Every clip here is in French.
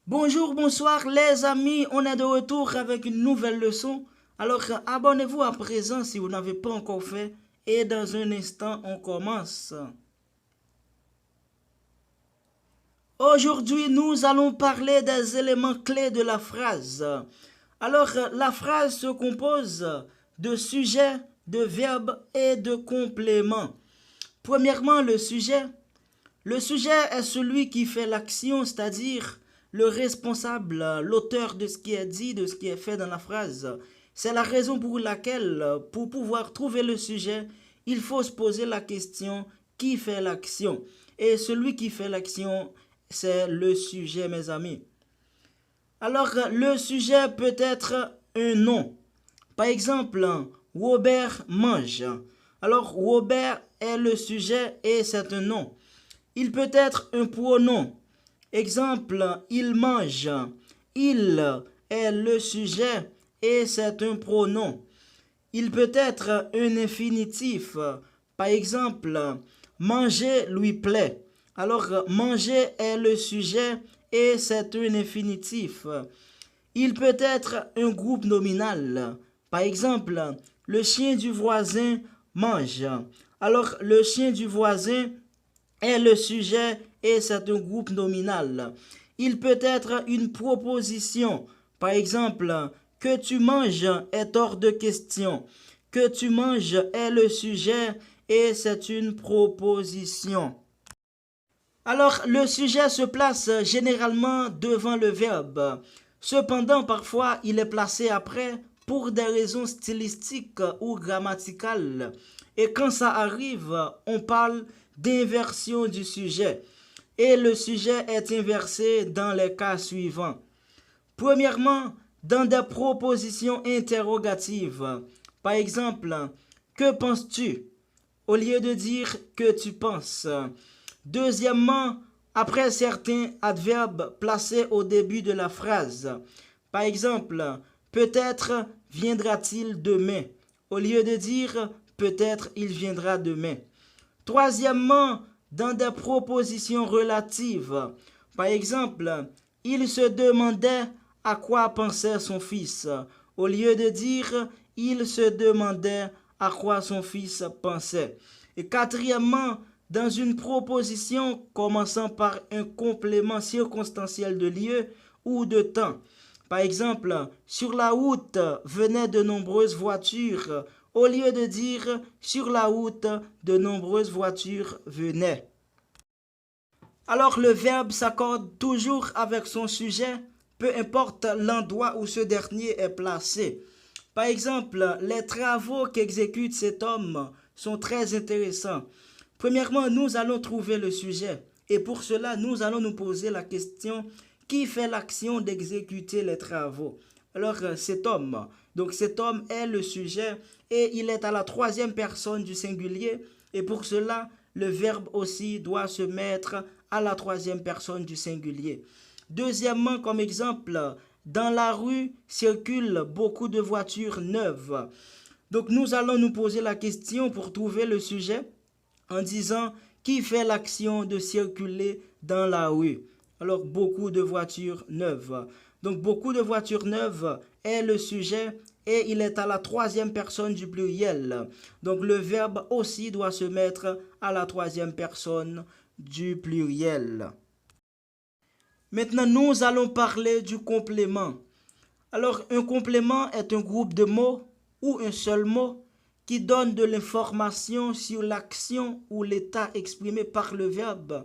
Bonjour, bonsoir les amis, on est de retour avec une nouvelle leçon. Alors abonnez-vous à présent si vous n'avez pas encore fait et dans un instant on commence. Aujourd'hui nous allons parler des éléments clés de la phrase. Alors la phrase se compose de sujet, de verbe et de complément. Premièrement le sujet. Le sujet est celui qui fait l'action, c'est-à-dire le responsable, l'auteur de ce qui est dit, de ce qui est fait dans la phrase. C'est la raison pour laquelle, pour pouvoir trouver le sujet, il faut se poser la question qui fait l'action. Et celui qui fait l'action, c'est le sujet, mes amis. Alors, le sujet peut être un nom. Par exemple, Robert mange. Alors, Robert est le sujet et c'est un nom. Il peut être un pronom. Exemple, il mange. Il est le sujet et c'est un pronom. Il peut être un infinitif. Par exemple, manger lui plaît. Alors, manger est le sujet et c'est un infinitif. Il peut être un groupe nominal. Par exemple, le chien du voisin mange. Alors, le chien du voisin est le sujet et c'est un groupe nominal. Il peut être une proposition. Par exemple, que tu manges est hors de question. Que tu manges est le sujet et c'est une proposition. Alors, le sujet se place généralement devant le verbe. Cependant, parfois, il est placé après pour des raisons stylistiques ou grammaticales. Et quand ça arrive, on parle d'inversion du sujet. Et le sujet est inversé dans les cas suivants. Premièrement, dans des propositions interrogatives. Par exemple, que penses-tu? Au lieu de dire que tu penses. Deuxièmement, après certains adverbes placés au début de la phrase. Par exemple, peut-être viendra-t-il demain. Au lieu de dire peut-être il viendra demain. Troisièmement, dans des propositions relatives. Par exemple, il se demandait à quoi pensait son fils. Au lieu de dire il se demandait à quoi son fils pensait. Et quatrièmement, dans une proposition commençant par un complément circonstanciel de lieu ou de temps. Par exemple, sur la route venaient de nombreuses voitures. Au lieu de dire sur la route, de nombreuses voitures venaient. Alors le verbe s'accorde toujours avec son sujet, peu importe l'endroit où ce dernier est placé. Par exemple, les travaux qu'exécute cet homme sont très intéressants. Premièrement, nous allons trouver le sujet. Et pour cela, nous allons nous poser la question qui fait l'action d'exécuter les travaux. Alors, cet homme. Donc, cet homme est le sujet et il est à la troisième personne du singulier. Et pour cela, le verbe aussi doit se mettre à la troisième personne du singulier. Deuxièmement, comme exemple, dans la rue circulent beaucoup de voitures neuves. Donc, nous allons nous poser la question pour trouver le sujet en disant qui fait l'action de circuler dans la rue. Alors, beaucoup de voitures neuves. Donc, beaucoup de voitures neuves est le sujet et il est à la troisième personne du pluriel. Donc, le verbe aussi doit se mettre à la troisième personne du pluriel. Maintenant, nous allons parler du complément. Alors, un complément est un groupe de mots ou un seul mot qui donne de l'information sur l'action ou l'état exprimé par le verbe.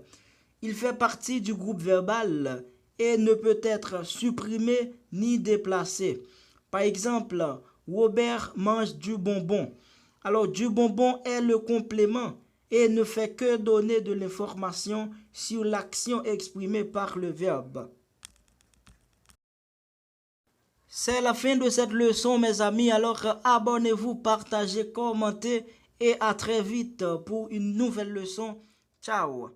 Il fait partie du groupe verbal et ne peut être supprimé ni déplacé. Par exemple, Robert mange du bonbon. Alors, du bonbon est le complément et ne fait que donner de l'information sur l'action exprimée par le verbe. C'est la fin de cette leçon, mes amis. Alors, abonnez-vous, partagez, commentez et à très vite pour une nouvelle leçon. Ciao!